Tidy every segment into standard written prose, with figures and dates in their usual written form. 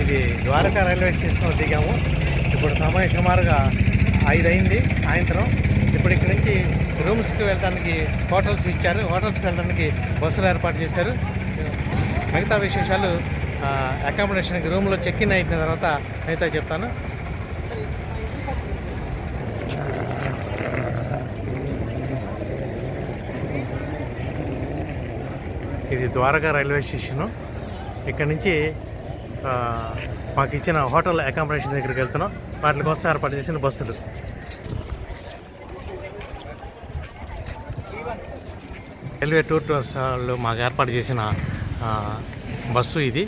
ఇది ద్వారకా రైల్వే స్టేషన్లో దిగాము. ఇప్పుడు సమయం సుమారుగా 5 అయింది సాయంత్రం. ఇప్పుడు ఇక్కడ నుంచి రూమ్స్కి వెళ్ళడానికి హోటల్స్ ఇచ్చారు. హోటల్స్కి వెళ్ళడానికి బస్సులు ఏర్పాటు చేశారు. మిగతా విశేషాలు అకామిడేషన్కి రూమ్లో చెక్ ఇన్ అయిన తర్వాత మిగతా చెప్తాను. ఇది ద్వారకా రైల్వే స్టేషను. ఇక్కడ నుంచి మాకు ఇచ్చిన హోటల్ అకామిడేషన్ దగ్గరికి వెళ్తున్నాం. వాటి కోసం ఏర్పాటు చేసిన బస్సులు. రైల్వే టూర్స్ వాళ్ళు మాకు ఏర్పాటు చేసిన బస్సు ఇది.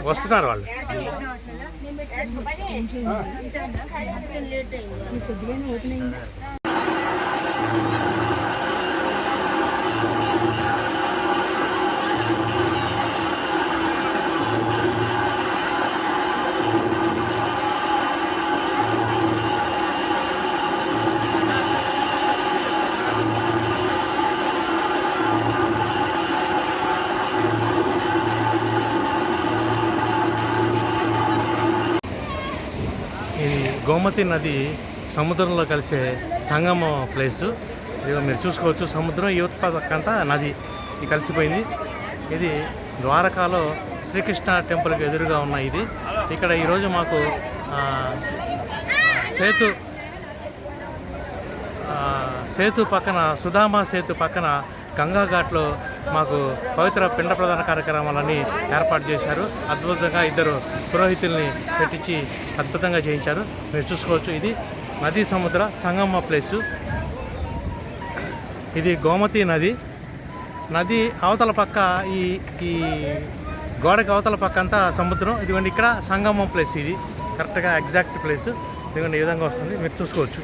వస్తున్నారు వాళ్ళు. గోమతి నది సముద్రంలో కలిసే సంగమ ప్లేసు. ఇది మీరు చూసుకోవచ్చు. సముద్రం యువత పక్కంతా నది కలిసిపోయింది. ఇది ద్వారకాలో శ్రీకృష్ణ టెంపుల్కి ఎదురుగా ఉన్న ఇది. ఇక్కడ ఈరోజు మాకు సేతు పక్కన, సుధామా సేతు పక్కన గంగా ఘాట్లో మాకు పవిత్ర పిండ ప్రదాన కార్యక్రమాలని ఏర్పాటు చేశారు. అద్భుతంగా 2 పురోహితుల్ని పెట్టించి అద్భుతంగా చేయించారు. మీరు చూసుకోవచ్చు. ఇది నది సముద్ర సంగమ ప్లేసు. ఇది గోమతి నది. నది అవతల పక్క ఈ గోడకి అవతల పక్క అంతా సముద్రం. ఇదిగోండి ఇక్కడ సంగమం ప్లేస్. ఇది కరెక్ట్గా ఎగ్జాక్ట్ ప్లేసు. ఇదిగోండి ఈ విధంగా వస్తుంది. మీరు చూసుకోవచ్చు.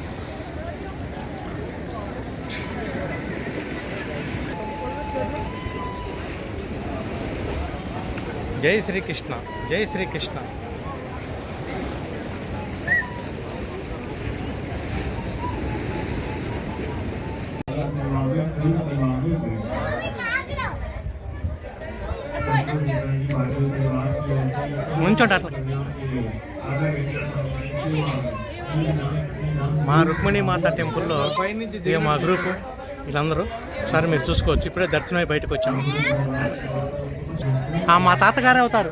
జై శ్రీకృష్ణ, జై శ్రీకృష్ణ. ముంచోట అట్లా. మా రుక్మిణి మాత టెంపుల్లో ఇక మా గ్రూపు వీళ్ళందరూ సరే మీరు చూసుకోవచ్చు. ఇప్పుడే దర్శనమై బయటకు వచ్చాము. మా తాతగారే అవుతారు.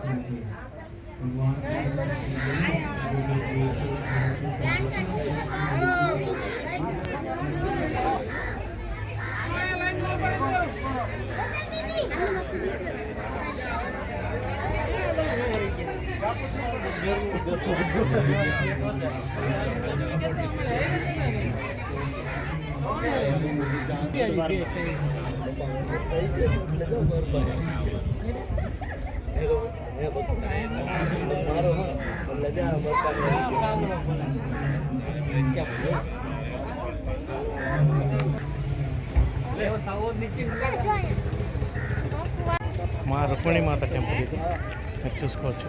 మా రుక్మిణి మాత టెంపుల్ ఇది మీరు చూసుకోవచ్చు.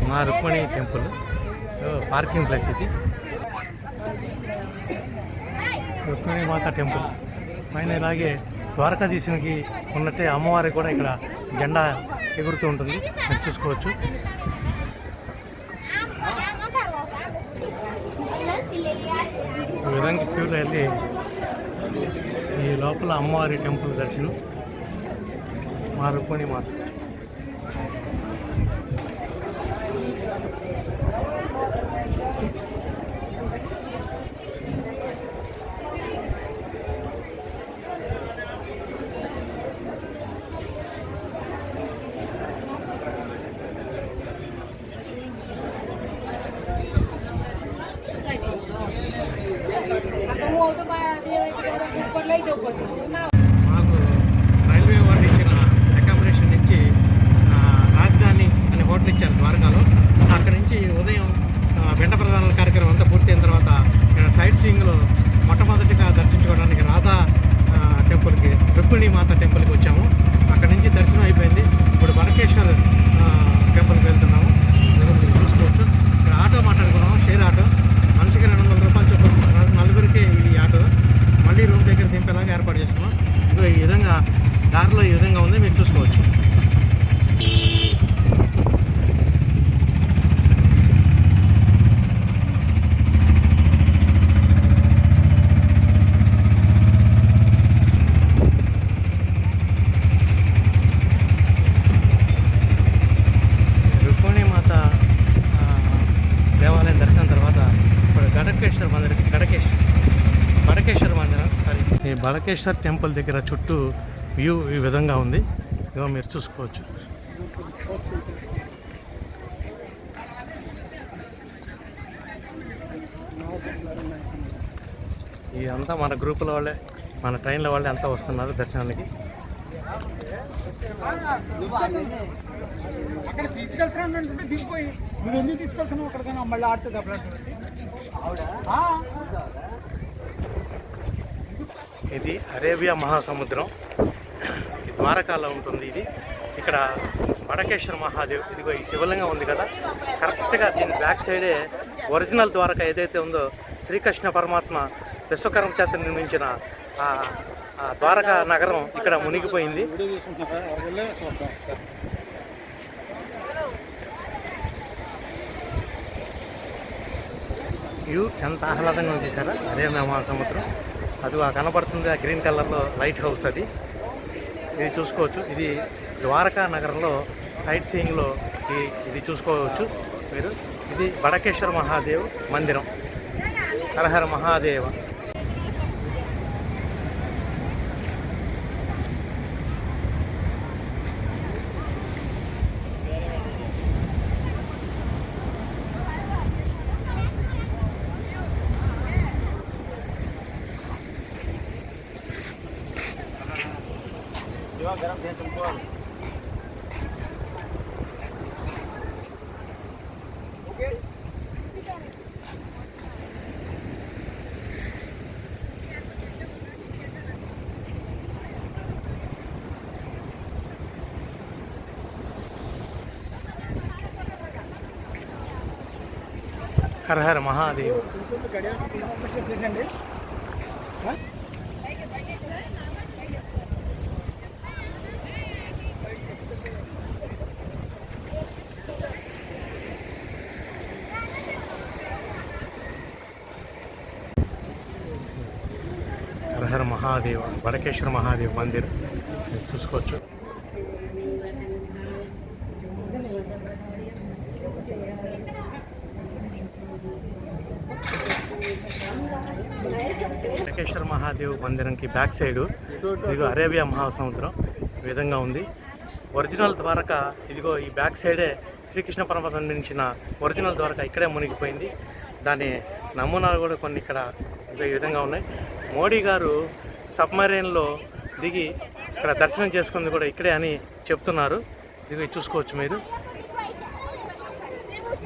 మా రుక్మిణి టెంపుల్ పార్కింగ్ ప్లేస్ ఇది. రుక్మిణి మాత టెంపుల్ పైన ఇలాగే ద్వారకాధీశునికి ఉన్నట్టే అమ్మవారికి కూడా ఇక్కడ జెండా ఎగురుతూ ఉంటుంది. మీరు చూసుకోవచ్చు. ఈ విధంగా క్యూలో వెళ్ళి ఈ లోపల అమ్మవారి టెంపుల్ దర్శనం. మా రుక్మిణి మాత. మాకు రైల్వే వాళ్ళు ఇచ్చిన టెంపుల్కి వచ్చాము. అక్కడ నుంచి దర్శనం అయిపోయింది. ఇప్పుడు బడకేశ్వర్ టెంపుల్కి వెళ్తున్నాము. మీరు చూసుకోవచ్చు. ఇక్కడ ఆటో మాట్లాడుకున్నాము, షేర్ ఆటో. మనిషికి 200 రూపాయలు చొప్పున తీసుకున్నారు. నలుగురికి ఈ ఆటో మళ్ళీ రూమ్ దగ్గర దింపేలాగా ఏర్పాటు చేసుకున్నాం. ఇదిగో ఈ విధంగా దారిలో ఈ విధంగా ఉంది, మీరు చూసుకోవచ్చు. దేవాలయం దర్శనం తర్వాత ఇప్పుడు బడకేశ్వర మందిరం ఈ బడకేశ్వర్ టెంపుల్ దగ్గర చుట్టూ వ్యూ ఈ విధంగా ఉంది. ఇదిగో మీరు చూసుకోవచ్చు. ఇదంతా మన గ్రూపుల వాళ్ళే, మన ట్రైన్ల వాళ్ళే అంతా వస్తున్నారు దర్శనానికి. అక్కడ తీసుకెళ్తున్నాను అంటే దిగిపోయి నువ్వు ఎందుకు తీసుకెళ్తున్నావు అక్కడికైనా మళ్ళీ ఆడుతుంది అప్పుడు. ఇది అరేబియా మహాసముద్రం, ఈ ద్వారకాలో ఉంటుంది. ఇది ఇక్కడ బడకేశ్వర మహాదేవ్. ఇదిగో ఈ శివలింగం ఉంది కదా, కరెక్ట్గా దీని బ్యాక్ సైడే ఒరిజినల్ ద్వారక ఏదైతే ఉందో శ్రీకృష్ణ పరమాత్మ విశ్వకర్మ చేత నిర్మించిన ఆ ద్వారకా నగరం ఇక్కడ మునిగిపోయింది. వ్యూ ఎంత ఆహ్లాదంగా ఉంది సార్. అదే మహాసముద్రం అది కనబడుతుంది. ఆ గ్రీన్ కలర్లో లైట్ హౌస్ అది, ఇది చూసుకోవచ్చు. ఇది ద్వారకా నగరంలో సైట్ సీయింగ్లో ఇది చూసుకోవచ్చు మీరు. ఇది బడకేశ్వర మహాదేవ్ మందిరం. హరహర మహాదేవ. హర హర మహాదేవ్. హర హర మహాదేవ. బడకేశ్వర మహాదేవ్ మందిర్ చూసుకోవచ్చు. బడకేశ్వర మహాదేవ్ మందిరంకి బ్యాక్ సైడ్ ఇదిగో అరేబియా మహాసముద్రం ఈ విధంగా ఉంది. ఒరిజినల్ ద్వారక ఇదిగో ఈ బ్యాక్ సైడే శ్రీకృష్ణ పరమాత్మ నిర్మించిన ఒరిజినల్ ద్వారక ఇక్కడే మునిగిపోయింది. దాని నమూనాలు కూడా కొన్ని ఇక్కడ ఈ విధంగా ఉన్నాయి. మోడీ గారు సబ్మరీన్లో దిగి ఇక్కడ దర్శనం చేసుకుంది కూడా ఇక్కడే అని చెప్తున్నారు. ఇదిగో చూసుకోవచ్చు మీరు.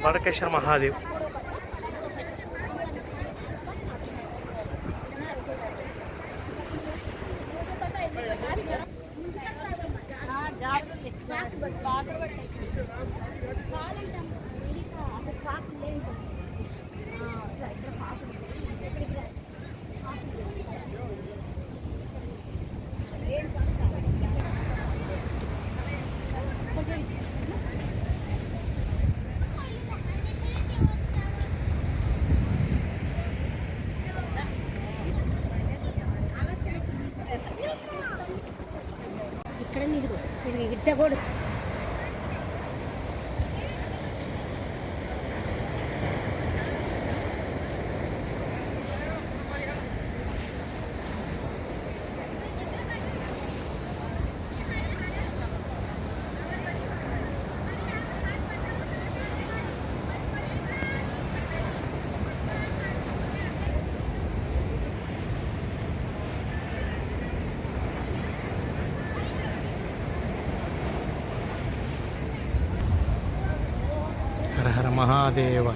బడకేశ్వర మహాదేవ్. ఇక్కడ నీరు ఇట్ట కూడా హర హర మహాదేవ.